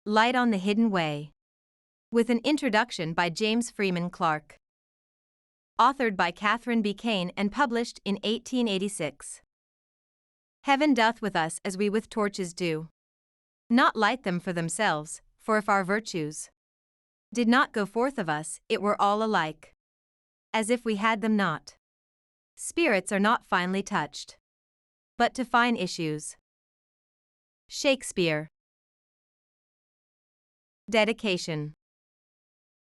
Light on the Hidden Way. With an introduction by James Freeman Clarke. Authored by Katherine B. Caine and published in 1886. Heaven doth with us as we with torches do. Not light them for themselves, for if our virtues did not go forth of us, it were all alike, as if we had them not. Spirits are not finely touched, but to fine issues. Shakespeare. Dedication.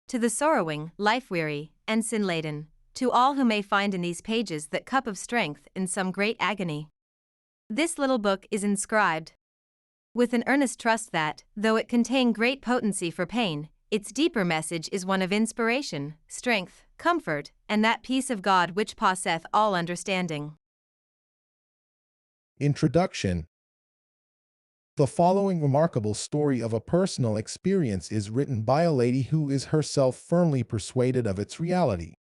To the sorrowing, life-weary, and sin-laden, to all who may find in these pages that cup of strength in some great agony. This little book is inscribed with an earnest trust that, though it contain great potency for pain, its deeper message is one of inspiration, strength, comfort, and that peace of God which passeth all understanding. Introduction. The following remarkable story of a personal experience is written by a lady who is herself firmly persuaded of its reality.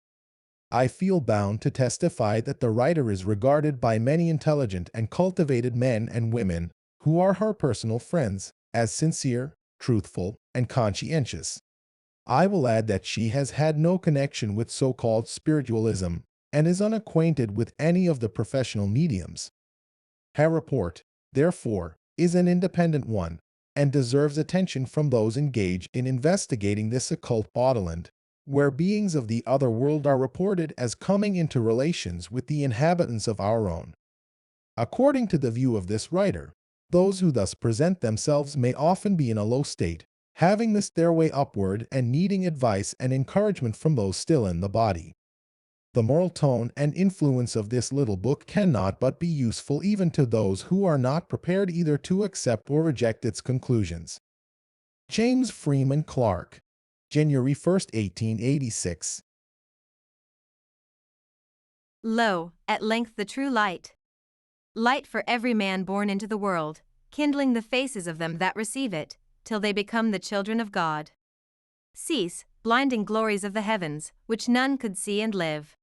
I feel bound to testify that the writer is regarded by many intelligent and cultivated men and women, who are her personal friends, as sincere, truthful, and conscientious. I will add that she has had no connection with so-called spiritualism, and is unacquainted with any of the professional mediums. Her report, therefore, is an independent one, and deserves attention from those engaged in investigating this occult borderland, where beings of the other world are reported as coming into relations with the inhabitants of our own. According to the view of this writer, those who thus present themselves may often be in a low state, having missed their way upward and needing advice and encouragement from those still in the body. The moral tone and influence of this little book cannot but be useful even to those who are not prepared either to accept or reject its conclusions. James Freeman Clarke, January 1, 1886. Lo, at length the true light. Light for every man born into the world, kindling the faces of them that receive it, till they become the children of God. Cease, blinding glories of the heavens, which none could see and live.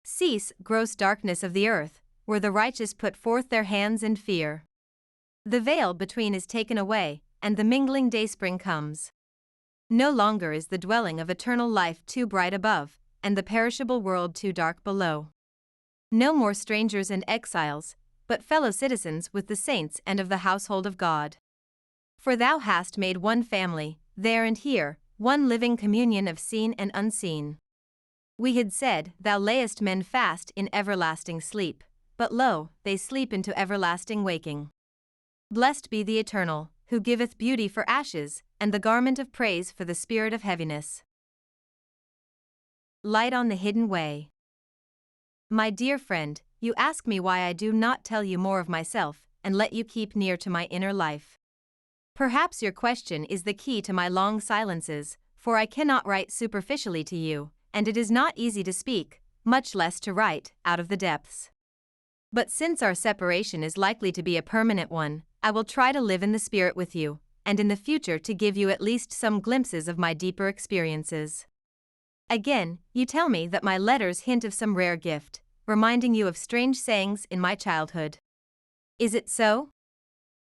Cease, gross darkness of the earth, where the righteous put forth their hands in fear. The veil between is taken away, and the mingling dayspring comes. No longer is the dwelling of eternal life too bright above, and the perishable world too dark below. No more strangers and exiles, but fellow citizens with the saints and of the household of God. For thou hast made one family, there and here, one living communion of seen and unseen. We had said, Thou layest men fast in everlasting sleep, but lo, they sleep into everlasting waking. Blessed be the Eternal, who giveth beauty for ashes, and the garment of praise for the spirit of heaviness. Light on the Hidden Way. My dear friend, you ask me why I do not tell you more of myself, and let you keep near to my inner life. Perhaps your question is the key to my long silences, for I cannot write superficially to you, and it is not easy to speak, much less to write, out of the depths. But since our separation is likely to be a permanent one, I will try to live in the spirit with you, and in the future to give you at least some glimpses of my deeper experiences. Again, you tell me that my letters hint of some rare gift, reminding you of strange sayings in my childhood. Is it so?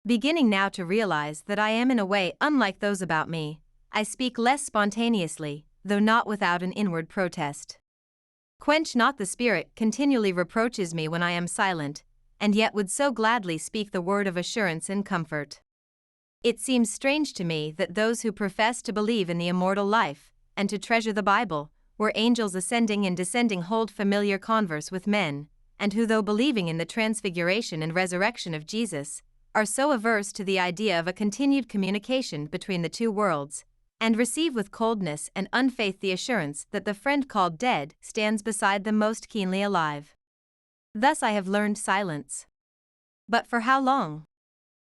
Beginning now to realize that I am in a way unlike those about me, I speak less spontaneously, though not without an inward protest. Quench not the spirit continually reproaches me when I am silent, and yet would so gladly speak the word of assurance and comfort. It seems strange to me that those who profess to believe in the immortal life, and to treasure the Bible, where angels ascending and descending hold familiar converse with men, and who though believing in the transfiguration and resurrection of Jesus, are so averse to the idea of a continued communication between the two worlds, and receive with coldness and unfaith the assurance that the friend called dead stands beside them most keenly alive. Thus I have learned silence. But for how long?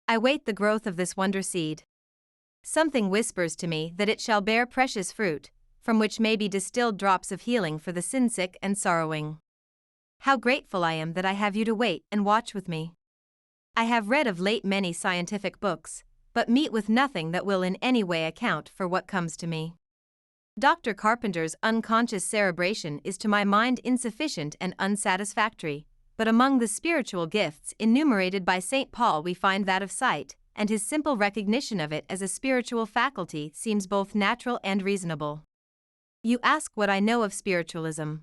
I wait the growth of this wonder seed. Something whispers to me that it shall bear precious fruit, from which may be distilled drops of healing for the sin-sick and sorrowing. How grateful I am that I have you to wait and watch with me. I have read of late many scientific books, but meet with nothing that will in any way account for what comes to me. Dr. Carpenter's unconscious cerebration is to my mind insufficient and unsatisfactory, but among the spiritual gifts enumerated by St. Paul we find that of sight, and his simple recognition of it as a spiritual faculty seems both natural and reasonable. You ask what I know of spiritualism.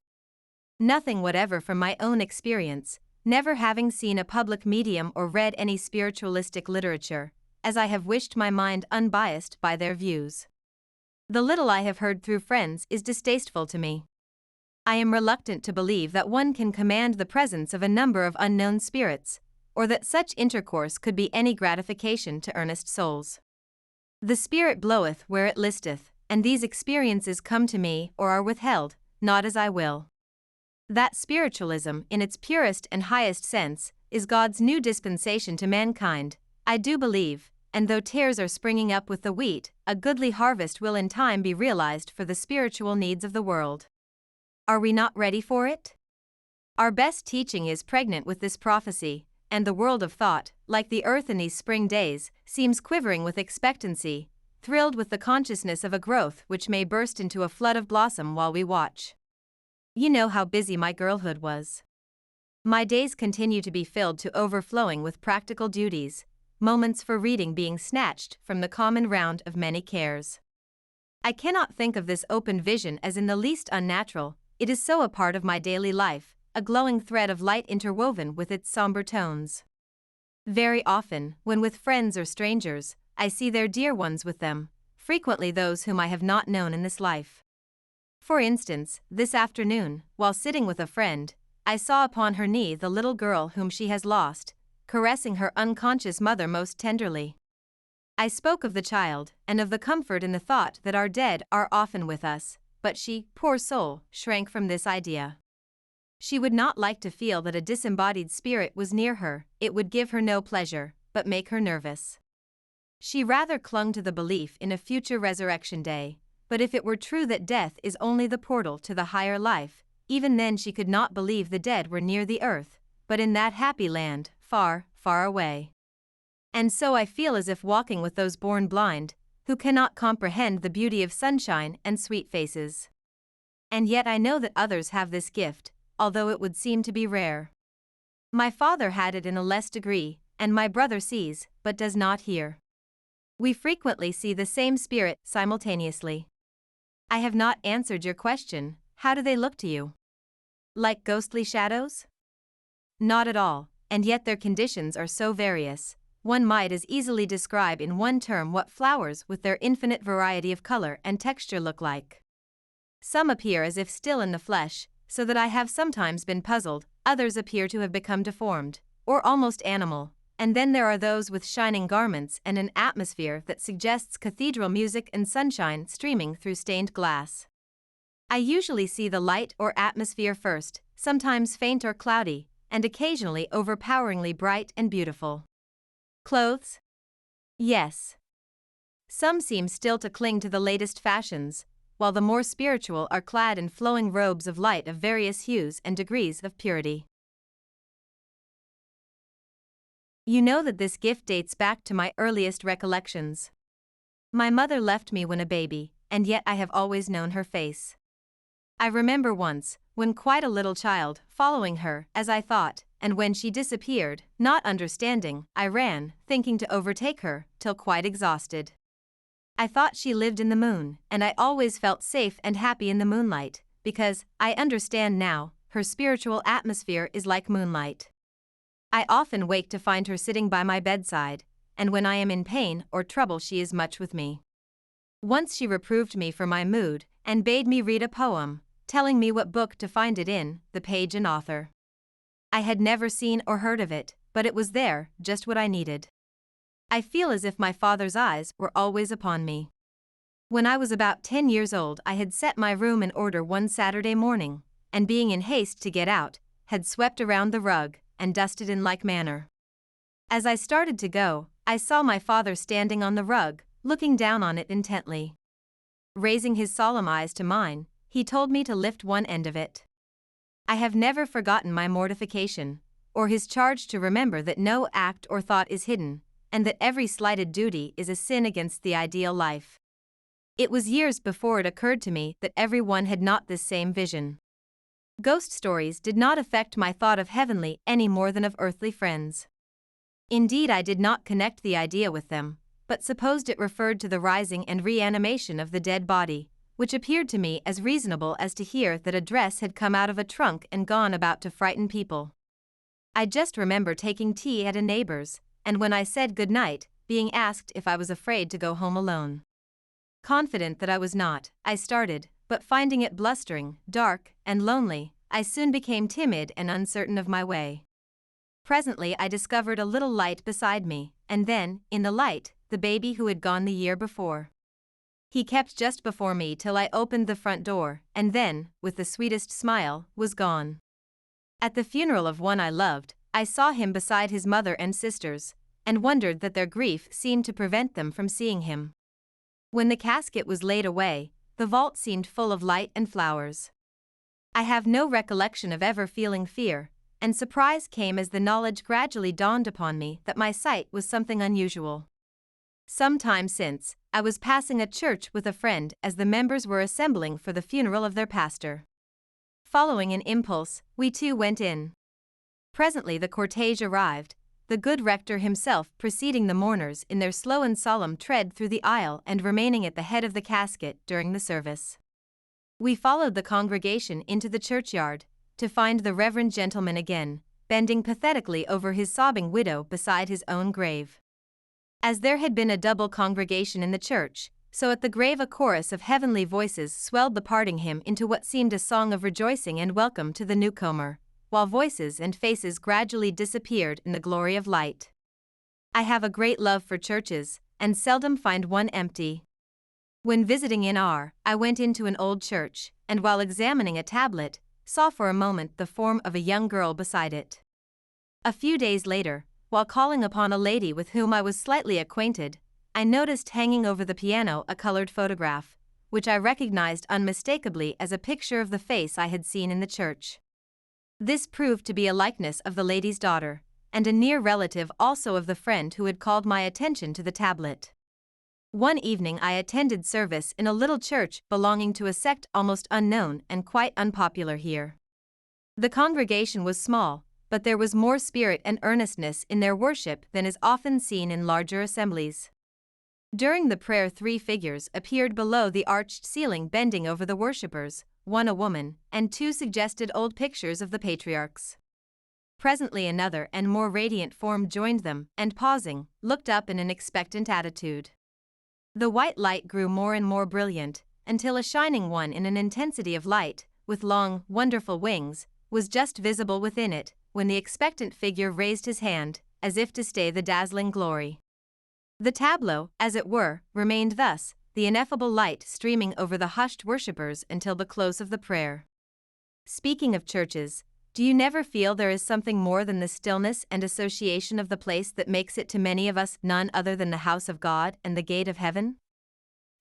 Nothing whatever from my own experience, never having seen a public medium or read any spiritualistic literature, as I have wished my mind unbiased by their views. The little I have heard through friends is distasteful to me. I am reluctant to believe that one can command the presence of a number of unknown spirits, or that such intercourse could be any gratification to earnest souls. The Spirit bloweth where it listeth, and these experiences come to me or are withheld, not as I will. That spiritualism, in its purest and highest sense, is God's new dispensation to mankind, I do believe, and though tares are springing up with the wheat, a goodly harvest will in time be realized for the spiritual needs of the world. Are we not ready for it? Our best teaching is pregnant with this prophecy, and the world of thought, like the earth in these spring days, seems quivering with expectancy, thrilled with the consciousness of a growth which may burst into a flood of blossom while we watch. You know how busy my girlhood was. My days continue to be filled to overflowing with practical duties, moments for reading being snatched from the common round of many cares. I cannot think of this open vision as in the least unnatural, it is so a part of my daily life, a glowing thread of light interwoven with its somber tones. Very often, when with friends or strangers, I see their dear ones with them, frequently those whom I have not known in this life. For instance, this afternoon, while sitting with a friend, I saw upon her knee the little girl whom she has lost, caressing her unconscious mother most tenderly. I spoke of the child, and of the comfort in the thought that our dead are often with us, but she, poor soul, shrank from this idea. She would not like to feel that a disembodied spirit was near her, it would give her no pleasure, but make her nervous. She rather clung to the belief in a future resurrection day, but if it were true that death is only the portal to the higher life, even then she could not believe the dead were near the earth, but in that happy land, far, far away. And so I feel as if walking with those born blind, who cannot comprehend the beauty of sunshine and sweet faces. And yet I know that others have this gift, although it would seem to be rare. My father had it in a less degree, and my brother sees, but does not hear. We frequently see the same spirit simultaneously. I have not answered your question, how do they look to you? Like ghostly shadows? Not at all, and yet their conditions are so various. One might as easily describe in one term what flowers with their infinite variety of color and texture look like. Some appear as if still in the flesh, so that I have sometimes been puzzled, others appear to have become deformed, or almost animal, and then there are those with shining garments and an atmosphere that suggests cathedral music and sunshine streaming through stained glass. I usually see the light or atmosphere first, sometimes faint or cloudy, and occasionally overpoweringly bright and beautiful. Clothes? Yes. Some seem still to cling to the latest fashions, while the more spiritual are clad in flowing robes of light of various hues and degrees of purity. You know that this gift dates back to my earliest recollections. My mother left me when a baby, and yet I have always known her face. I remember once, when quite a little child, following her, as I thought, and when she disappeared, not understanding, I ran, thinking to overtake her, till quite exhausted. I thought she lived in the moon, and I always felt safe and happy in the moonlight, because, I understand now, her spiritual atmosphere is like moonlight. I often wake to find her sitting by my bedside, and when I am in pain or trouble she is much with me. Once she reproved me for my mood, and bade me read a poem, telling me what book to find it in, the page and author. I had never seen or heard of it, but it was there, just what I needed. I feel as if my father's eyes were always upon me. When I was about 10 years old I had set my room in order one Saturday morning, and being in haste to get out, had swept around the rug, and dusted in like manner. As I started to go, I saw my father standing on the rug, looking down on it intently. Raising his solemn eyes to mine, he told me to lift one end of it. I have never forgotten my mortification, or his charge to remember that no act or thought is hidden, and that every slighted duty is a sin against the ideal life. It was years before it occurred to me that everyone had not this same vision. Ghost stories did not affect my thought of heavenly any more than of earthly friends. Indeed, I did not connect the idea with them, but supposed it referred to the rising and reanimation of the dead body, which appeared to me as reasonable as to hear that a dress had come out of a trunk and gone about to frighten people. I just remember taking tea at a neighbor's, and when I said good night, being asked if I was afraid to go home alone. Confident that I was not, I started, but finding it blustering, dark, and lonely, I soon became timid and uncertain of my way. Presently I discovered a little light beside me, and then, in the light, the baby who had gone the year before. He kept just before me till I opened the front door, and then, with the sweetest smile, was gone. At the funeral of one I loved, I saw him beside his mother and sisters, and wondered that their grief seemed to prevent them from seeing him. When the casket was laid away, the vault seemed full of light and flowers. I have no recollection of ever feeling fear, and surprise came as the knowledge gradually dawned upon me that my sight was something unusual. Some time since, I was passing a church with a friend as the members were assembling for the funeral of their pastor. Following an impulse, we too went in. Presently the cortege arrived, the good rector himself preceding the mourners in their slow and solemn tread through the aisle and remaining at the head of the casket during the service. We followed the congregation into the churchyard, to find the reverend gentleman again, bending pathetically over his sobbing widow beside his own grave. As there had been a double congregation in the church, so at the grave a chorus of heavenly voices swelled the parting hymn into what seemed a song of rejoicing and welcome to the newcomer, while voices and faces gradually disappeared in the glory of light. I have a great love for churches, and seldom find one empty. When visiting in R, I went into an old church, and while examining a tablet, saw for a moment the form of a young girl beside it. A few days later, while calling upon a lady with whom I was slightly acquainted, I noticed hanging over the piano a colored photograph, which I recognized unmistakably as a picture of the face I had seen in the church. This proved to be a likeness of the lady's daughter, and a near relative also of the friend who had called my attention to the tablet. One evening I attended service in a little church belonging to a sect almost unknown and quite unpopular here. The congregation was small, but there was more spirit and earnestness in their worship than is often seen in larger assemblies. During the prayer 3 figures appeared below the arched ceiling bending over the worshippers, 1 a woman, and 2 suggested old pictures of the patriarchs. Presently another and more radiant form joined them, and pausing, looked up in an expectant attitude. The white light grew more and more brilliant, until a shining one in an intensity of light, with long, wonderful wings, was just visible within it, when the expectant figure raised his hand, as if to stay the dazzling glory. The tableau, as it were, remained thus, the ineffable light streaming over the hushed worshippers until the close of the prayer. Speaking of churches, do you never feel there is something more than the stillness and association of the place that makes it to many of us none other than the house of God and the gate of heaven?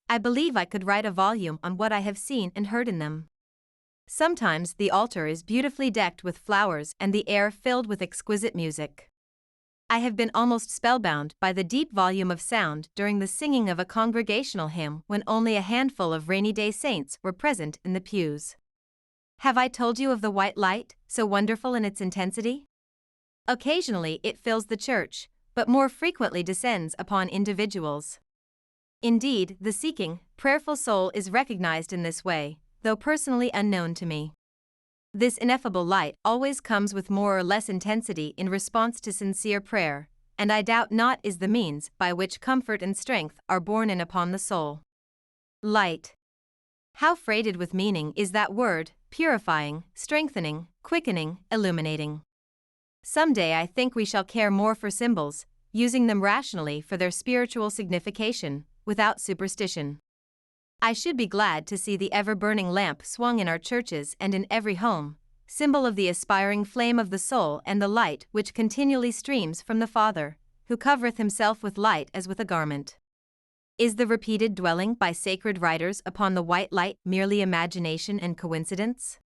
I believe I could write a volume on what I have seen and heard in them. Sometimes the altar is beautifully decked with flowers and the air filled with exquisite music. I have been almost spellbound by the deep volume of sound during the singing of a congregational hymn when only a handful of rainy-day saints were present in the pews. Have I told you of the white light, so wonderful in its intensity? Occasionally it fills the church, but more frequently descends upon individuals. Indeed, the seeking, prayerful soul is recognized in this way, though personally unknown to me. This ineffable light always comes with more or less intensity in response to sincere prayer, and I doubt not is the means by which comfort and strength are borne in upon the soul. Light. How freighted with meaning is that word, purifying, strengthening, quickening, illuminating. Some day I think we shall care more for symbols, using them rationally for their spiritual signification, without superstition. I should be glad to see the ever-burning lamp swung in our churches and in every home, symbol of the aspiring flame of the soul and the light which continually streams from the Father, who covereth himself with light as with a garment. Is the repeated dwelling by sacred writers upon the white light merely imagination and coincidence?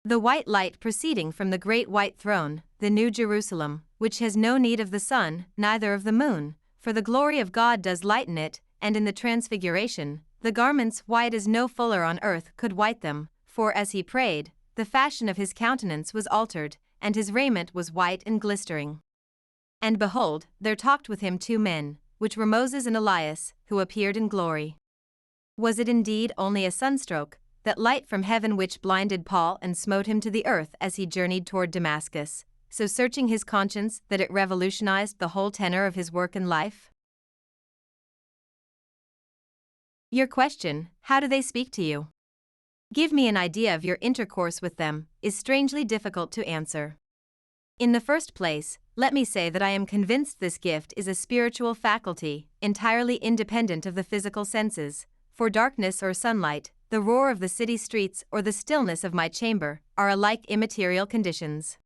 The white light proceeding from the great white throne, the New Jerusalem, which has no need of the sun, neither of the moon, for the glory of God does lighten it, and in the transfiguration, the garments white as no fuller on earth could white them, for as he prayed, the fashion of his countenance was altered, and his raiment was white and glistering. And behold, there talked with him 2 men, which were Moses and Elias, who appeared in glory. Was it indeed only a sunstroke, that light from heaven which blinded Paul and smote him to the earth as he journeyed toward Damascus, so searching his conscience that it revolutionized the whole tenor of his work and life? Your question, how do they speak to you? Give me an idea of your intercourse with them, is strangely difficult to answer. In the first place, let me say that I am convinced this gift is a spiritual faculty, entirely independent of the physical senses, for darkness or sunlight, the roar of the city streets or the stillness of my chamber, are alike immaterial conditions.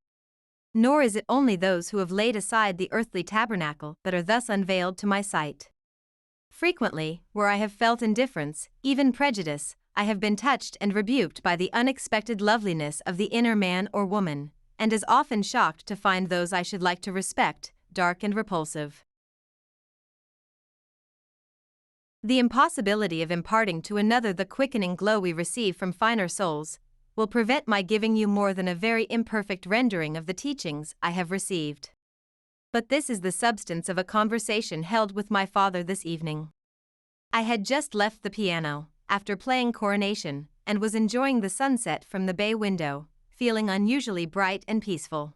Nor is it only those who have laid aside the earthly tabernacle that are thus unveiled to my sight. Frequently, where I have felt indifference, even prejudice, I have been touched and rebuked by the unexpected loveliness of the inner man or woman, and as often shocked to find those I should like to respect, dark and repulsive. The impossibility of imparting to another the quickening glow we receive from finer souls will prevent my giving you more than a very imperfect rendering of the teachings I have received. But this is the substance of a conversation held with my father this evening. I had just left the piano, after playing Coronation, and was enjoying the sunset from the bay window, feeling unusually bright and peaceful.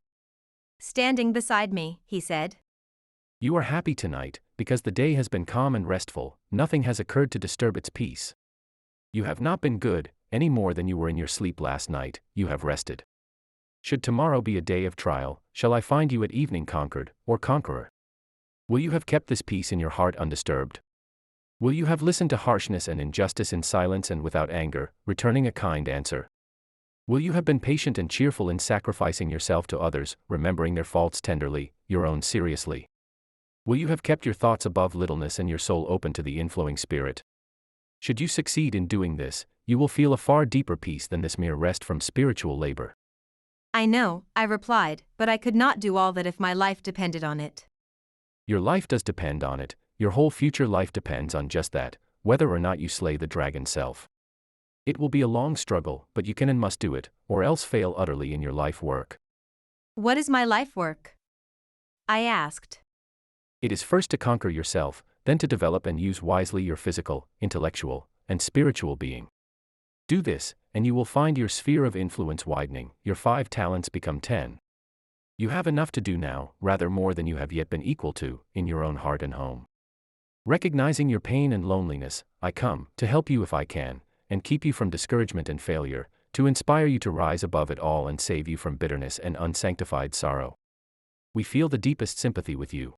Standing beside me, he said, "You are happy tonight, because the day has been calm and restful, nothing has occurred to disturb its peace. You have not been good, any more than you were in your sleep last night, you have rested. Should tomorrow be a day of trial, shall I find you at evening conquered, or conqueror? Will you have kept this peace in your heart undisturbed? Will you have listened to harshness and injustice in silence and without anger, returning a kind answer? Will you have been patient and cheerful in sacrificing yourself to others, remembering their faults tenderly, your own seriously? Will you have kept your thoughts above littleness and your soul open to the inflowing Spirit? Should you succeed in doing this, you will feel a far deeper peace than this mere rest from spiritual labor." I know, I replied, but I could not do all that if my life depended on it. Your life does depend on it, your whole future life depends on just that, whether or not you slay the dragon self. It will be a long struggle, but you can and must do it, or else fail utterly in your life work. What is my life work? I asked. It is first to conquer yourself, then to develop and use wisely your physical, intellectual, and spiritual being. Do this, and you will find your sphere of influence widening, your 5 talents become 10. You have enough to do now, rather more than you have yet been equal to, in your own heart and home. Recognizing your pain and loneliness, I come, to help you if I can, and keep you from discouragement and failure, to inspire you to rise above it all and save you from bitterness and unsanctified sorrow. We feel the deepest sympathy with you.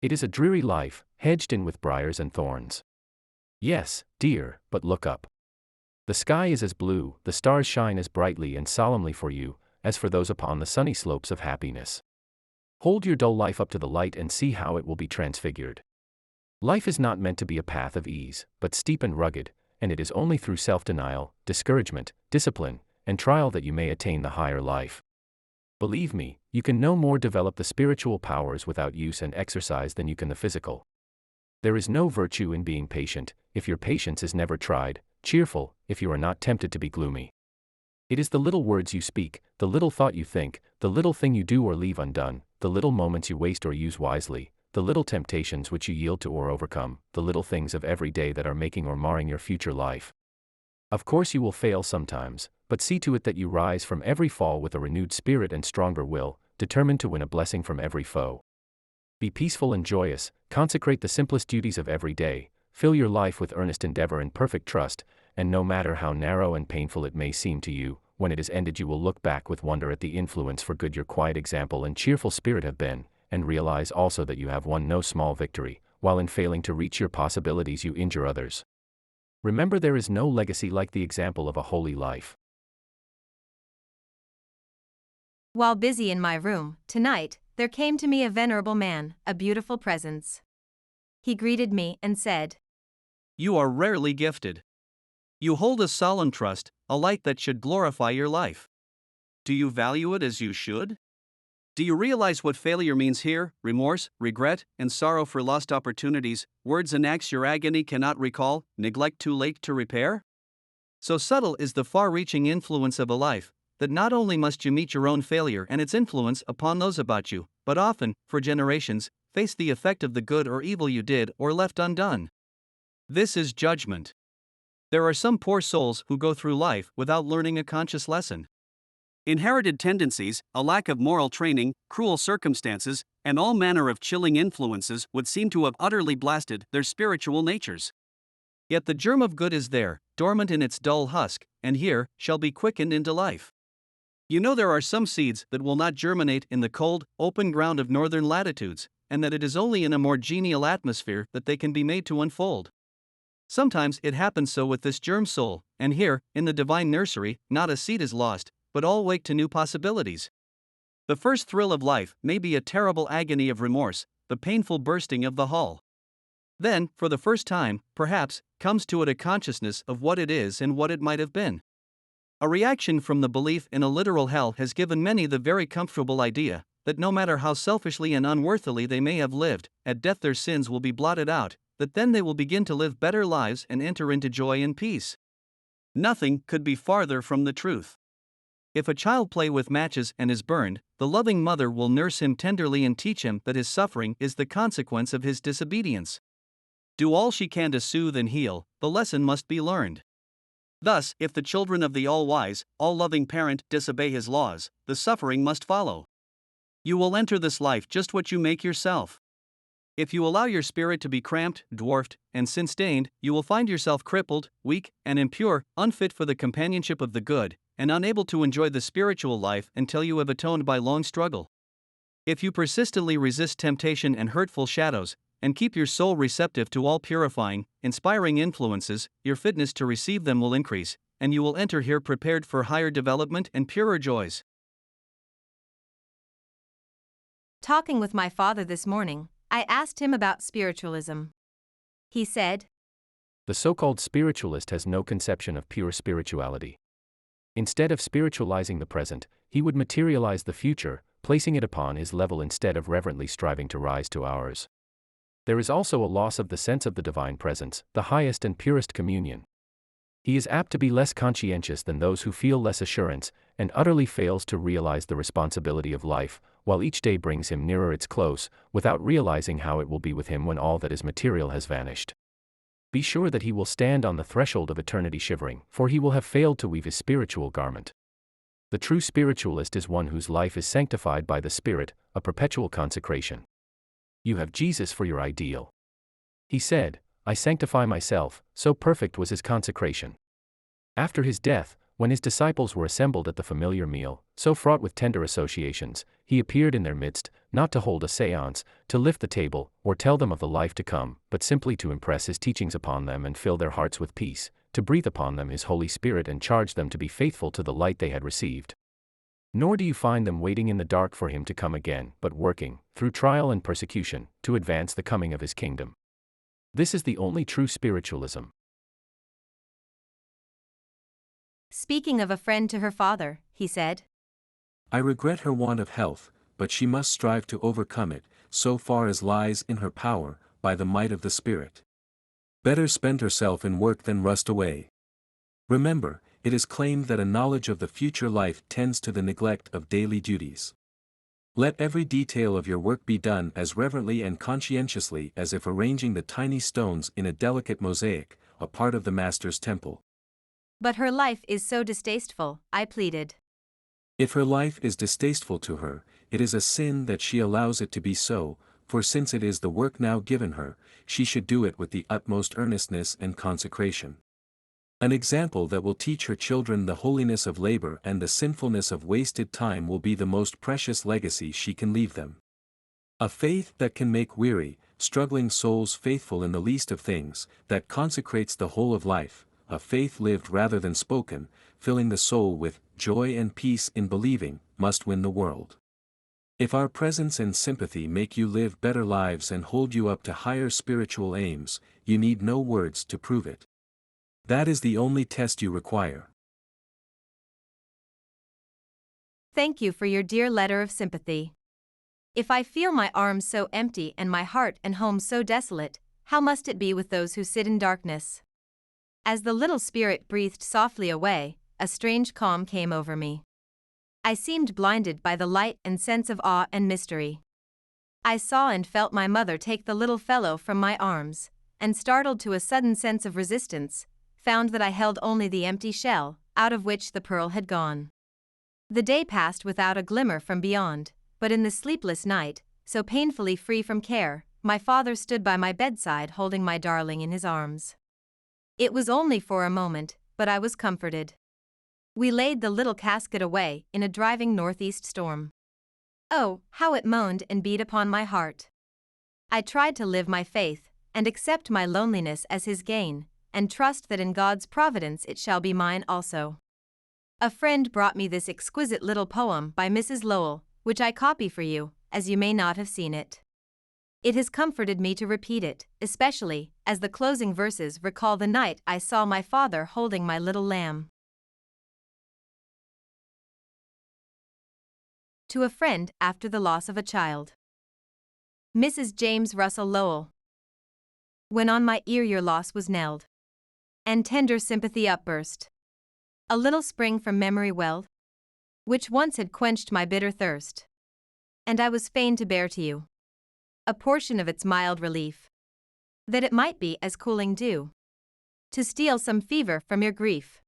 It is a dreary life, hedged in with briars and thorns. Yes, dear, but look up. The sky is as blue, the stars shine as brightly and solemnly for you, as for those upon the sunny slopes of happiness. Hold your dull life up to the light and see how it will be transfigured. Life is not meant to be a path of ease, but steep and rugged, and it is only through self-denial, discouragement, discipline, and trial that you may attain the higher life. Believe me, you can no more develop the spiritual powers without use and exercise than you can the physical. There is no virtue in being patient, if your patience is never tried, cheerful, if you are not tempted to be gloomy. It is the little words you speak, the little thought you think, the little thing you do or leave undone, the little moments you waste or use wisely, the little temptations which you yield to or overcome, the little things of every day that are making or marring your future life. Of course you will fail sometimes, but see to it that you rise from every fall with a renewed spirit and stronger will, determined to win a blessing from every foe. Be peaceful and joyous, consecrate the simplest duties of every day, fill your life with earnest endeavor and perfect trust, and no matter how narrow and painful it may seem to you, when it is ended you will look back with wonder at the influence for good your quiet example and cheerful spirit have been, and realize also that you have won no small victory, while in failing to reach your possibilities you injure others. Remember, there is no legacy like the example of a holy life. While busy in my room, tonight, there came to me a venerable man, a beautiful presence. He greeted me and said, "You are rarely gifted. You hold a solemn trust, a light that should glorify your life. Do you value it as you should? Do you realize what failure means here? Remorse, regret, and sorrow for lost opportunities, words and acts your agony cannot recall, neglect too late to repair? So subtle is the far-reaching influence of a life, that not only must you meet your own failure and its influence upon those about you, but often, for generations, face the effect of the good or evil you did or left undone. This is judgment. There are some poor souls who go through life without learning a conscious lesson. Inherited tendencies, a lack of moral training, cruel circumstances, and all manner of chilling influences would seem to have utterly blasted their spiritual natures. Yet the germ of good is there, dormant in its dull husk, and here shall be quickened into life. You know there are some seeds that will not germinate in the cold, open ground of northern latitudes, and that it is only in a more genial atmosphere that they can be made to unfold. Sometimes it happens so with this germ soul, and here, in the divine nursery, not a seed is lost, but all wake to new possibilities. The first thrill of life may be a terrible agony of remorse, the painful bursting of the hull. Then, for the first time, perhaps, comes to it a consciousness of what it is and what it might have been. A reaction from the belief in a literal hell has given many the very comfortable idea that no matter how selfishly and unworthily they may have lived, at death their sins will be blotted out, that then they will begin to live better lives and enter into joy and peace. Nothing could be farther from the truth. If a child play with matches and is burned, the loving mother will nurse him tenderly and teach him that his suffering is the consequence of his disobedience. Do all she can to soothe and heal, the lesson must be learned. Thus, if the children of the all-wise, all-loving parent disobey his laws, the suffering must follow. You will enter this life just what you make yourself. If you allow your spirit to be cramped, dwarfed, and sin-stained, you will find yourself crippled, weak, and impure, unfit for the companionship of the good, and unable to enjoy the spiritual life until you have atoned by long struggle. If you persistently resist temptation and hurtful shadows, and keep your soul receptive to all purifying, inspiring influences, your fitness to receive them will increase, and you will enter here prepared for higher development and purer joys. Talking with my father this morning, I asked him about spiritualism. He said, The so-called spiritualist has no conception of pure spirituality. Instead of spiritualizing the present, he would materialize the future, placing it upon his level instead of reverently striving to rise to ours. There is also a loss of the sense of the divine presence, the highest and purest communion. He is apt to be less conscientious than those who feel less assurance, and utterly fails to realize the responsibility of life, while each day brings him nearer its close, without realizing how it will be with him when all that is material has vanished. Be sure that he will stand on the threshold of eternity shivering, for he will have failed to weave his spiritual garment. The true spiritualist is one whose life is sanctified by the Spirit, a perpetual consecration. You have Jesus for your ideal. He said, I sanctify myself, so perfect was his consecration. After his death, when his disciples were assembled at the familiar meal, so fraught with tender associations, he appeared in their midst, not to hold a séance, to lift the table, or tell them of the life to come, but simply to impress his teachings upon them and fill their hearts with peace, to breathe upon them his Holy Spirit and charge them to be faithful to the light they had received. Nor do you find them waiting in the dark for him to come again, but working, through trial and persecution, to advance the coming of his kingdom. This is the only true spiritualism. Speaking of a friend to her father, he said, I regret her want of health, but she must strive to overcome it, so far as lies in her power, by the might of the Spirit. Better spend herself in work than rust away. Remember, it is claimed that a knowledge of the future life tends to the neglect of daily duties. Let every detail of your work be done as reverently and conscientiously as if arranging the tiny stones in a delicate mosaic, a part of the Master's temple. But her life is so distasteful, I pleaded. If her life is distasteful to her, it is a sin that she allows it to be so, for since it is the work now given her, she should do it with the utmost earnestness and consecration. An example that will teach her children the holiness of labor and the sinfulness of wasted time will be the most precious legacy she can leave them. A faith that can make weary, struggling souls faithful in the least of things, that consecrates the whole of life, a faith lived rather than spoken, filling the soul with joy and peace in believing, must win the world. If our presence and sympathy make you live better lives and hold you up to higher spiritual aims, you need no words to prove it. That is the only test you require. Thank you for your dear letter of sympathy. If I feel my arms so empty and my heart and home so desolate, how must it be with those who sit in darkness? As the little spirit breathed softly away, a strange calm came over me. I seemed blinded by the light and sense of awe and mystery. I saw and felt my mother take the little fellow from my arms, and startled to a sudden sense of resistance, found that I held only the empty shell, out of which the pearl had gone. The day passed without a glimmer from beyond, but in the sleepless night, so painfully free from care, my father stood by my bedside holding my darling in his arms. It was only for a moment, but I was comforted. We laid the little casket away in a driving northeast storm. Oh, how it moaned and beat upon my heart. I tried to live my faith, and accept my loneliness as his gain, and trust that in God's providence it shall be mine also. A friend brought me this exquisite little poem by Mrs. Lowell, which I copy for you, as you may not have seen it. It has comforted me to repeat it, especially as the closing verses recall the night I saw my father holding my little lamb. To a friend after the loss of a child. Mrs. James Russell Lowell. When on my ear your loss was knelled, and tender sympathy upburst, a little spring from memory welled, which once had quenched my bitter thirst, and I was fain to bear to you a portion of its mild relief, that it might be as cooling dew, to steal some fever from your grief.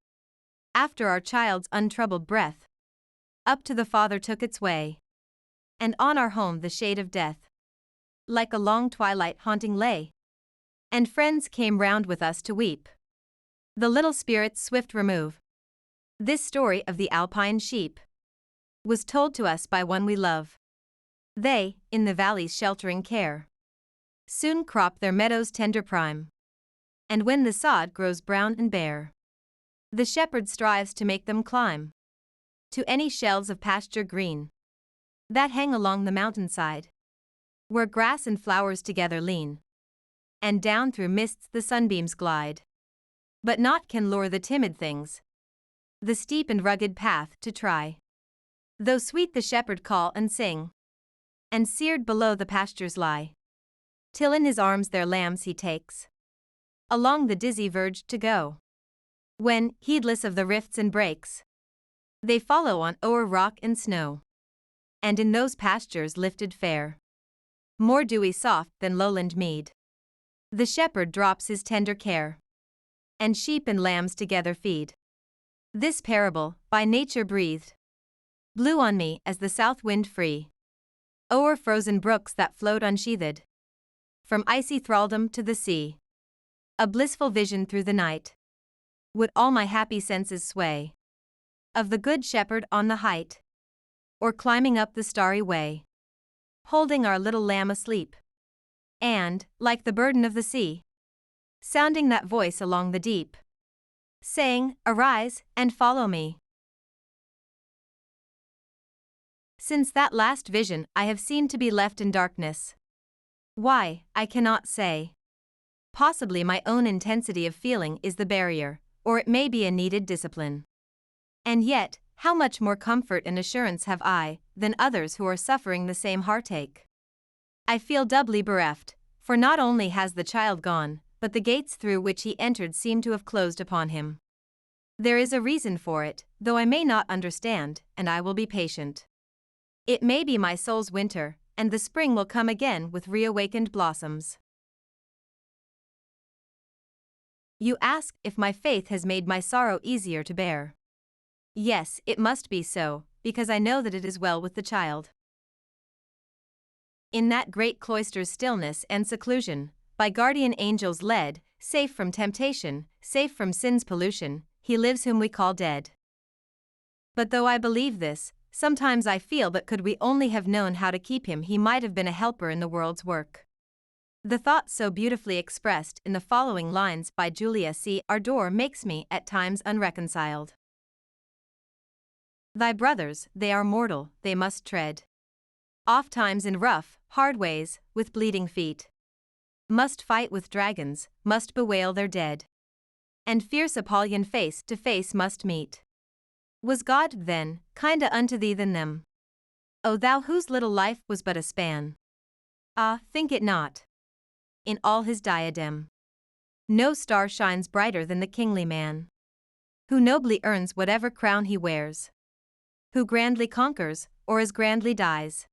After our child's untroubled breath, up to the Father took its way, and on our home the shade of death, like a long twilight haunting lay, and friends came round with us to weep. The little spirit's swift remove. This story of the alpine sheep was told to us by one we love. They, in the valley's sheltering care, soon crop their meadows' tender prime, and when the sod grows brown and bare, the shepherd strives to make them climb to any shelves of pasture green that hang along the mountainside, where grass and flowers together lean, and down through mists the sunbeams glide, but naught can lure the timid things the steep and rugged path to try. Though sweet the shepherd call and sing, and seared below the pastures lie, till in his arms their lambs he takes along the dizzy verge to go, when, heedless of the rifts and breaks, they follow on o'er rock and snow, and in those pastures lifted fair, more dewy soft than lowland mead, the shepherd drops his tender care, and sheep and lambs together feed. This parable, by nature breathed, blew on me as the south wind free, o'er frozen brooks that flowed unsheathed, from icy thraldom to the sea. A blissful vision through the night would all my happy senses sway, of the good shepherd on the height, or climbing up the starry way, holding our little lamb asleep, and, like the burden of the sea, sounding that voice along the deep, saying, "Arise, and follow me." Since that last vision I have seemed to be left in darkness. Why, I cannot say. Possibly my own intensity of feeling is the barrier, or it may be a needed discipline. And yet, how much more comfort and assurance have I than others who are suffering the same heartache? I feel doubly bereft, for not only has the child gone, but the gates through which he entered seem to have closed upon him. There is a reason for it, though I may not understand, and I will be patient. It may be my soul's winter, and the spring will come again with reawakened blossoms. You ask if my faith has made my sorrow easier to bear. Yes, it must be so, because I know that it is well with the child. In that great cloister's stillness and seclusion, by guardian angels led, safe from temptation, safe from sin's pollution, he lives whom we call dead. But though I believe this, sometimes I feel that could we only have known how to keep him, he might have been a helper in the world's work. The thought so beautifully expressed in the following lines by Julia C. Ardor makes me at times unreconciled. Thy brothers, they are mortal, they must tread oft times in rough, hard ways, with bleeding feet. Must fight with dragons, must bewail their dead, and fierce Apollyon face to face must meet. Was God, then, kinder unto thee than them? O thou whose little life was but a span! Ah, think it not. In all his diadem, no star shines brighter than the kingly man, who nobly earns whatever crown he wears, who grandly conquers, or as grandly dies,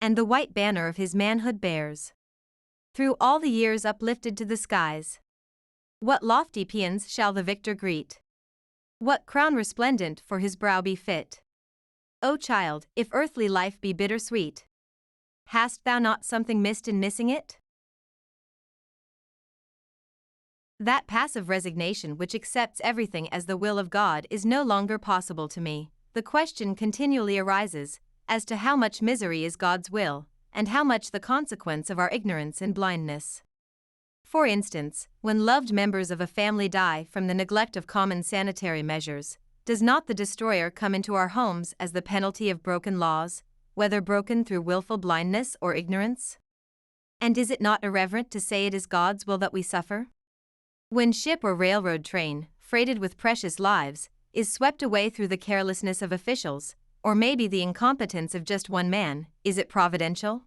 and the white banner of his manhood bears. Through all the years uplifted to the skies, what lofty paeans shall the victor greet? What crown resplendent for his brow be fit? O child, if earthly life be bittersweet, hast thou not something missed in missing it? That passive resignation which accepts everything as the will of God is no longer possible to me. The question continually arises as to how much misery is God's will, and how much the consequence of our ignorance and blindness. For instance, when loved members of a family die from the neglect of common sanitary measures, does not the destroyer come into our homes as the penalty of broken laws, whether broken through willful blindness or ignorance? And is it not irreverent to say it is God's will that we suffer? When ship or railroad train, freighted with precious lives, is swept away through the carelessness of officials, or maybe the incompetence of just one man, is it providential?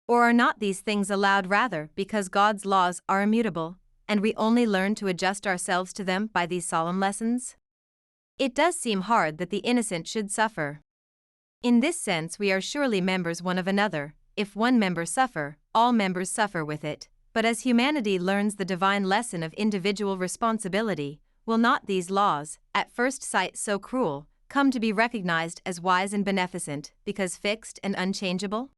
Or are not these things allowed rather because God's laws are immutable, and we only learn to adjust ourselves to them by these solemn lessons? It does seem hard that the innocent should suffer. In this sense we are surely members one of another. If one member suffer, all members suffer with it. But as humanity learns the divine lesson of individual responsibility, will not these laws, at first sight so cruel, come to be recognized as wise and beneficent, because fixed and unchangeable?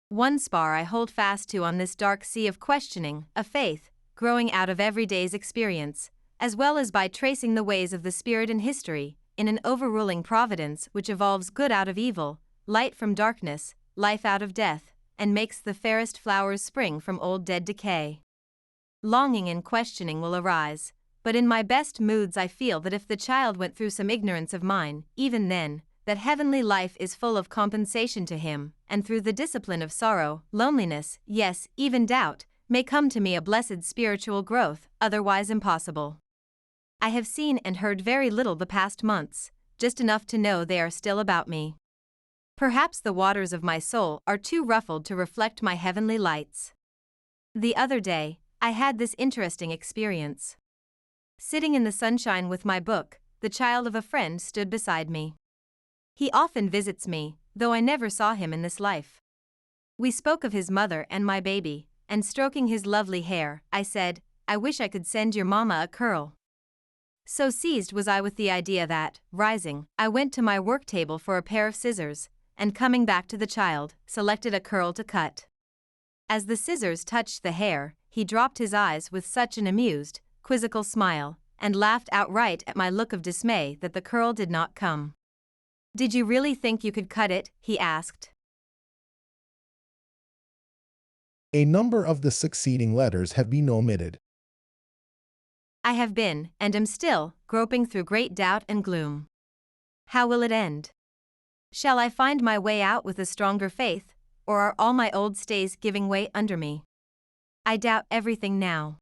One spar I hold fast to on this dark sea of questioning, a faith, growing out of every day's experience, as well as by tracing the ways of the Spirit in history, in an overruling providence which evolves good out of evil, light from darkness, life out of death, and makes the fairest flowers spring from old dead decay. Longing and questioning will arise, but in my best moods I feel that if the child went through some ignorance of mine, even then, that heavenly life is full of compensation to him, and through the discipline of sorrow, loneliness, yes, even doubt, may come to me a blessed spiritual growth, otherwise impossible. I have seen and heard very little the past months, just enough to know they are still about me. Perhaps the waters of my soul are too ruffled to reflect my heavenly lights. The other day, I had this interesting experience. Sitting in the sunshine with my book, the child of a friend stood beside me. He often visits me, though I never saw him in this life. We spoke of his mother and my baby, and stroking his lovely hair, I said, "I wish I could send your mama a curl." So seized was I with the idea that, rising, I went to my work table for a pair of scissors, and coming back to the child, selected a curl to cut. As the scissors touched the hair, he dropped his eyes with such an amused, quizzical smile, and laughed outright at my look of dismay that the curl did not come. "Did you really think you could cut it?" he asked. A number of the succeeding letters have been omitted. I have been, and am still, groping through great doubt and gloom. How will it end? Shall I find my way out with a stronger faith, or are all my old stays giving way under me? I doubt everything now.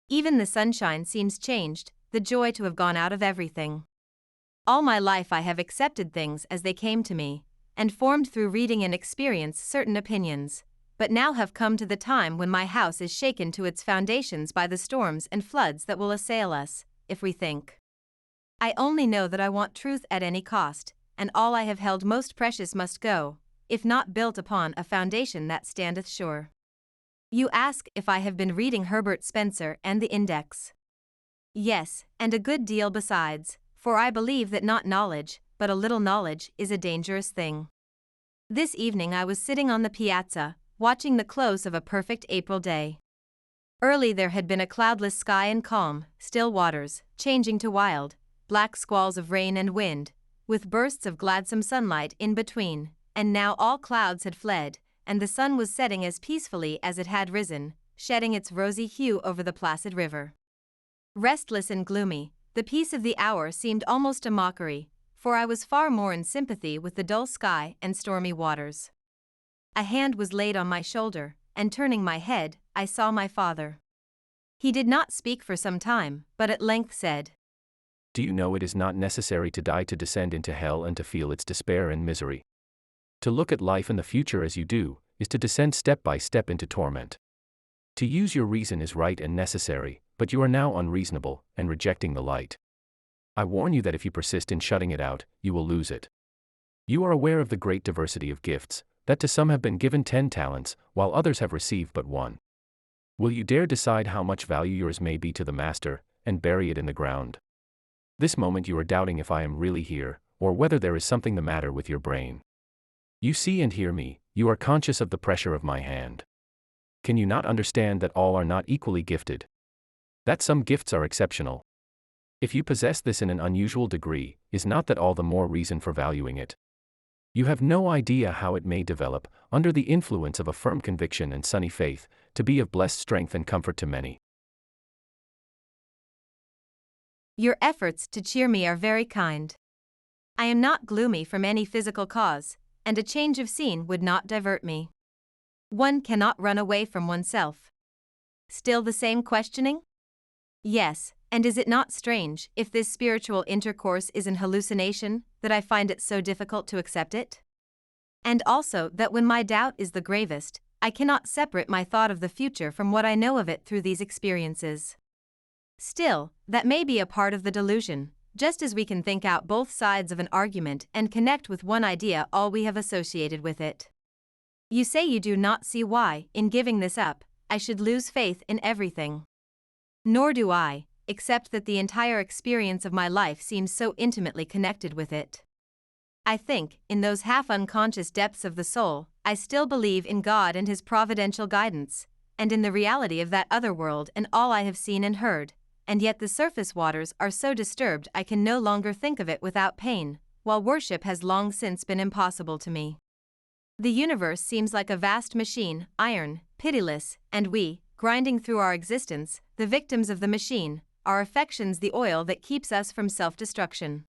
Even the sunshine seems changed, the joy to have gone out of everything. All my life I have accepted things as they came to me, and formed through reading and experience certain opinions, but now have come to the time when my house is shaken to its foundations by the storms and floods that will assail us, if we think. I only know that I want truth at any cost, and all I have held most precious must go, if not built upon a foundation that standeth sure. You ask if I have been reading Herbert Spencer and the Index. Yes, and a good deal besides, for I believe that not knowledge, but a little knowledge, is a dangerous thing. This evening I was sitting on the piazza, watching the close of a perfect April day. Early there had been a cloudless sky and calm, still waters, changing to wild, black squalls of rain and wind, with bursts of gladsome sunlight in between, and now all clouds had fled, and the sun was setting as peacefully as it had risen, shedding its rosy hue over the placid river. Restless and gloomy, the peace of the hour seemed almost a mockery, for I was far more in sympathy with the dull sky and stormy waters. A hand was laid on my shoulder, and turning my head, I saw my father. He did not speak for some time, but at length said, "Do you know it is not necessary to die to descend into hell and to feel its despair and misery? To look at life and the future as you do, is to descend step by step into torment. To use your reason is right and necessary, but you are now unreasonable, and rejecting the light. I warn you that if you persist in shutting it out, you will lose it. You are aware of the great diversity of gifts, that to some have been given 10 talents, while others have received but 1? Will you dare decide how much value yours may be to the Master, and bury it in the ground? This moment you are doubting if I am really here, or whether there is something the matter with your brain. You see and hear me, you are conscious of the pressure of my hand. Can you not understand that all are not equally gifted? That some gifts are exceptional? If you possess this in an unusual degree, is not that all the more reason for valuing it? You have no idea how it may develop, under the influence of a firm conviction and sunny faith, to be of blessed strength and comfort to many. Your efforts to cheer me are very kind. I am not gloomy from any physical cause, and a change of scene would not divert me. One cannot run away from oneself. Still the same questioning? Yes, and is it not strange, if this spiritual intercourse is an hallucination, that I find it so difficult to accept it? And also that when my doubt is the gravest, I cannot separate my thought of the future from what I know of it through these experiences. Still, that may be a part of the delusion, just as we can think out both sides of an argument and connect with one idea all we have associated with it. You say you do not see why, in giving this up, I should lose faith in everything. Nor do I, except that the entire experience of my life seems so intimately connected with it. I think, in those half-unconscious depths of the soul, I still believe in God and His providential guidance, and in the reality of that other world and all I have seen and heard, and yet the surface waters are so disturbed I can no longer think of it without pain, while worship has long since been impossible to me. The universe seems like a vast machine, iron, pitiless, and we, grinding through our existence, the victims of the machine, our affections the oil that keeps us from self-destruction.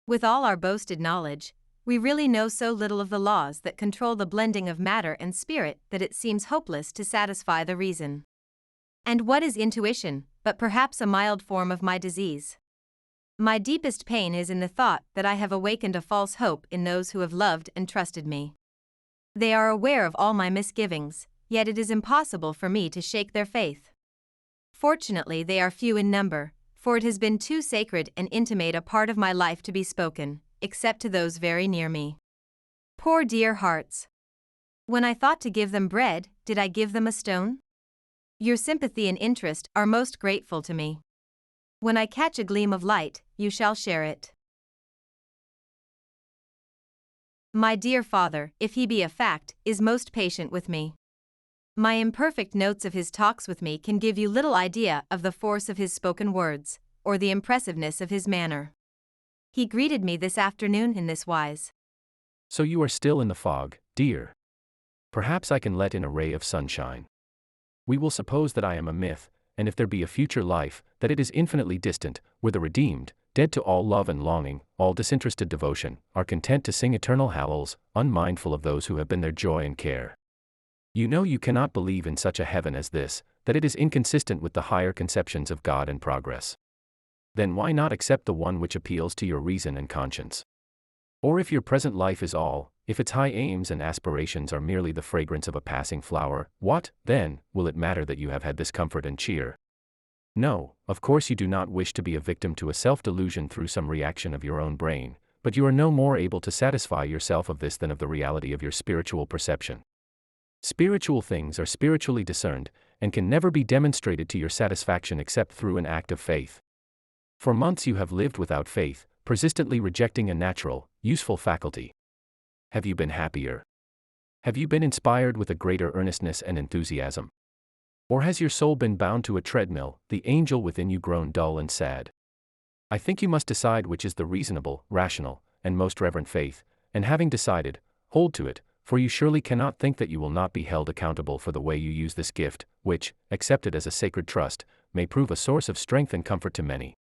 With all our boasted knowledge, we really know so little of the laws that control the blending of matter and spirit that it seems hopeless to satisfy the reason. And what is intuition, but perhaps a mild form of my disease? My deepest pain is in the thought that I have awakened a false hope in those who have loved and trusted me. They are aware of all my misgivings, yet it is impossible for me to shake their faith. Fortunately, they are few in number, for it has been too sacred and intimate a part of my life to be spoken, except to those very near me. Poor dear hearts! When I thought to give them bread, did I give them a stone? Your sympathy and interest are most grateful to me. When I catch a gleam of light, you shall share it. My dear father, if he be a fact, is most patient with me. My imperfect notes of his talks with me can give you little idea of the force of his spoken words, or the impressiveness of his manner. He greeted me this afternoon in this wise. So you are still in the fog, dear. Perhaps I can let in a ray of sunshine. We will suppose that I am a myth, and if there be a future life, that it is infinitely distant, where the redeemed, dead to all love and longing, all disinterested devotion, are content to sing eternal hallels, unmindful of those who have been their joy and care. You know you cannot believe in such a heaven as this, that it is inconsistent with the higher conceptions of God and progress. Then why not accept the one which appeals to your reason and conscience? Or if your present life is all, if its high aims and aspirations are merely the fragrance of a passing flower, what, then, will it matter that you have had this comfort and cheer? No, of course you do not wish to be a victim to a self-delusion through some reaction of your own brain, but you are no more able to satisfy yourself of this than of the reality of your spiritual perception. Spiritual things are spiritually discerned, and can never be demonstrated to your satisfaction except through an act of faith. For months you have lived without faith, persistently rejecting a natural, useful faculty. Have you been happier? Have you been inspired with a greater earnestness and enthusiasm? Or has your soul been bound to a treadmill, the angel within you grown dull and sad? I think you must decide which is the reasonable, rational, and most reverent faith, and having decided, hold to it, for you surely cannot think that you will not be held accountable for the way you use this gift, which, accepted as a sacred trust, may prove a source of strength and comfort to many.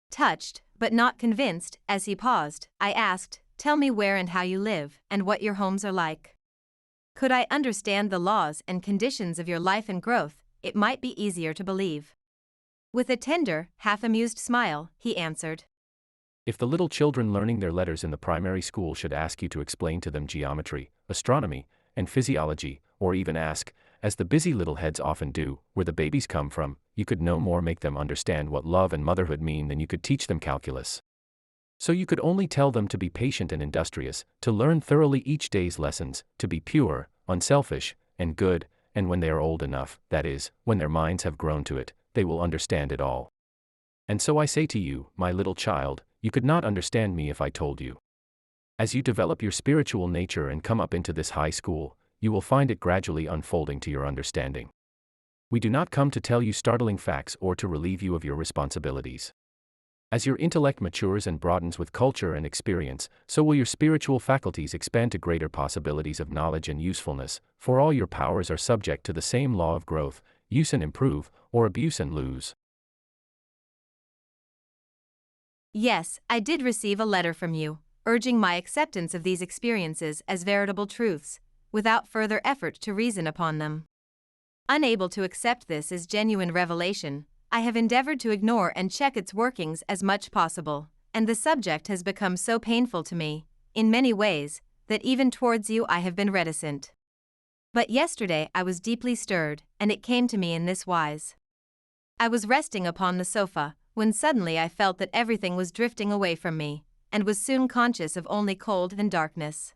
Touched, but not convinced, as he paused, I asked, "Tell me where and how you live, and what your homes are like. Could I understand the laws and conditions of your life and growth, it might be easier to believe." With a tender, half-amused smile, he answered, If the little children learning their letters in the primary school should ask you to explain to them geometry, astronomy, and physiology, or even ask, as the busy little heads often do, where the babies come from, you could no more make them understand what love and motherhood mean than you could teach them calculus. So you could only tell them to be patient and industrious, to learn thoroughly each day's lessons, to be pure, unselfish, and good, and when they are old enough, that is, when their minds have grown to it, they will understand it all. And so I say to you, my little child, you could not understand me if I told you. As you develop your spiritual nature and come up into this high school, you will find it gradually unfolding to your understanding. We do not come to tell you startling facts or to relieve you of your responsibilities. As your intellect matures and broadens with culture and experience, so will your spiritual faculties expand to greater possibilities of knowledge and usefulness, for all your powers are subject to the same law of growth, use and improve, or abuse and lose. Yes, I did receive a letter from you, urging my acceptance of these experiences as veritable truths, without further effort to reason upon them. Unable to accept this as genuine revelation, I have endeavored to ignore and check its workings as much possible, and the subject has become so painful to me, in many ways, that even towards you I have been reticent. But yesterday I was deeply stirred, and it came to me in this wise. I was resting upon the sofa, when suddenly I felt that everything was drifting away from me, and was soon conscious of only cold and darkness.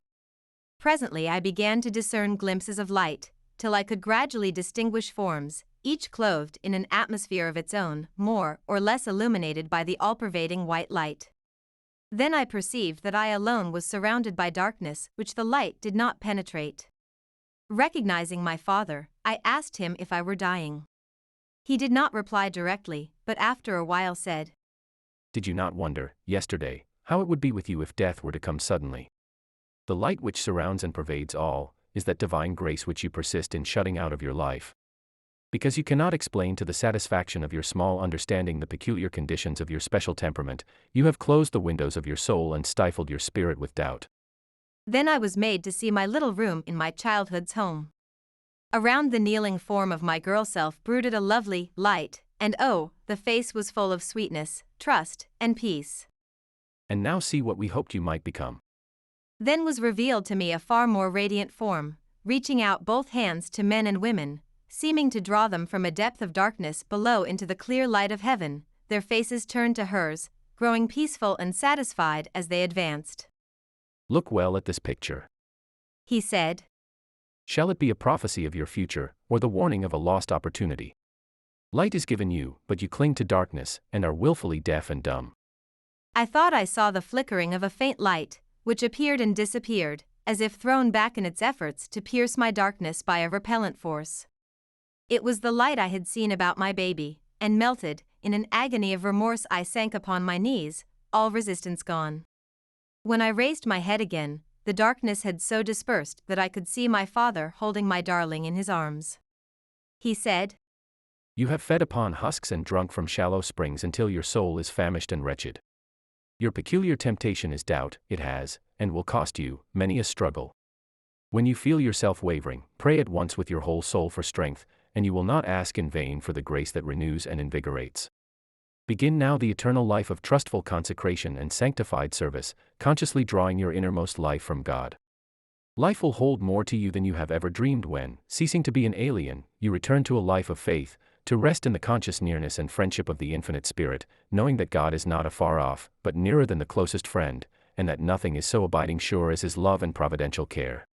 Presently I began to discern glimpses of light, till I could gradually distinguish forms, each clothed in an atmosphere of its own, more or less illuminated by the all-pervading white light. Then I perceived that I alone was surrounded by darkness which the light did not penetrate. Recognizing my father, I asked him if I were dying. He did not reply directly, but after a while said, Did you not wonder, yesterday, how it would be with you if death were to come suddenly? The light which surrounds and pervades all, is that divine grace which you persist in shutting out of your life. Because you cannot explain to the satisfaction of your small understanding the peculiar conditions of your special temperament, you have closed the windows of your soul and stifled your spirit with doubt. Then I was made to see my little room in my childhood's home. Around the kneeling form of my girl self brooded a lovely light, and oh, the face was full of sweetness, trust, and peace. And now see what we hoped you might become. Then was revealed to me a far more radiant form, reaching out both hands to men and women, seeming to draw them from a depth of darkness below into the clear light of heaven, their faces turned to hers, growing peaceful and satisfied as they advanced. Look well at this picture. He said. Shall it be a prophecy of your future, or the warning of a lost opportunity? Light is given you, but you cling to darkness, and are willfully deaf and dumb. I thought I saw the flickering of a faint light, which appeared and disappeared, as if thrown back in its efforts to pierce my darkness by a repellent force. It was the light I had seen about my baby, and melted, in an agony of remorse I sank upon my knees, all resistance gone. When I raised my head again, the darkness had so dispersed that I could see my father holding my darling in his arms. He said, You have fed upon husks and drunk from shallow springs until your soul is famished and wretched. Your peculiar temptation is doubt, it has, and will cost you, many a struggle. When you feel yourself wavering, pray at once with your whole soul for strength, and you will not ask in vain for the grace that renews and invigorates. Begin now the eternal life of trustful consecration and sanctified service, consciously drawing your innermost life from God. Life will hold more to you than you have ever dreamed when, ceasing to be an alien, you return to a life of faith, to rest in the conscious nearness and friendship of the infinite Spirit, knowing that God is not afar off, but nearer than the closest friend, and that nothing is so abiding sure as His love and providential care.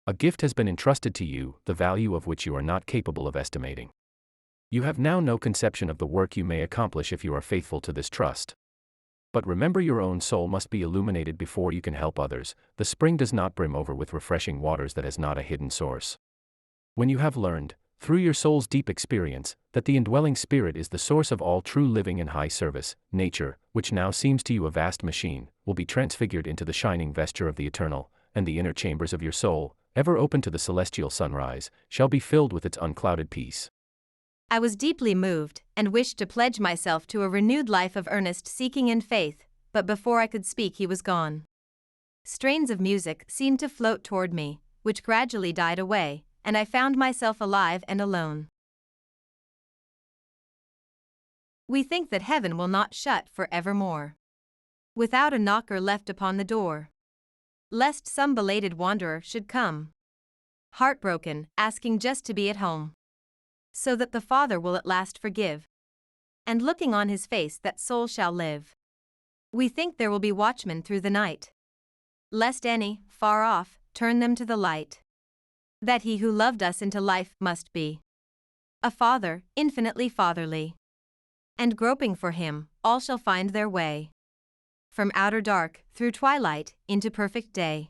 A gift has been entrusted to you, the value of which you are not capable of estimating. You have now no conception of the work you may accomplish if you are faithful to this trust. But remember, your own soul must be illuminated before you can help others. The spring does not brim over with refreshing waters that has not a hidden source. When you have learned, through your soul's deep experience, that the indwelling Spirit is the source of all true living and high service, nature, which now seems to you a vast machine, will be transfigured into the shining vesture of the eternal, and the inner chambers of your soul, ever open to the celestial sunrise, shall be filled with its unclouded peace. I was deeply moved, and wished to pledge myself to a renewed life of earnest seeking and faith, but before I could speak he was gone. Strains of music seemed to float toward me, which gradually died away, and I found myself alive and alone. We think that heaven will not shut for evermore, without a knocker left upon the door, lest some belated wanderer should come, heartbroken, asking just to be at home, so that the Father will at last forgive, and looking on his face that soul shall live. We think there will be watchmen through the night, lest any, far off, turn them to the light. That he who loved us into life must be a Father, infinitely fatherly. And groping for him, all shall find their way from outer dark, through twilight, into perfect day.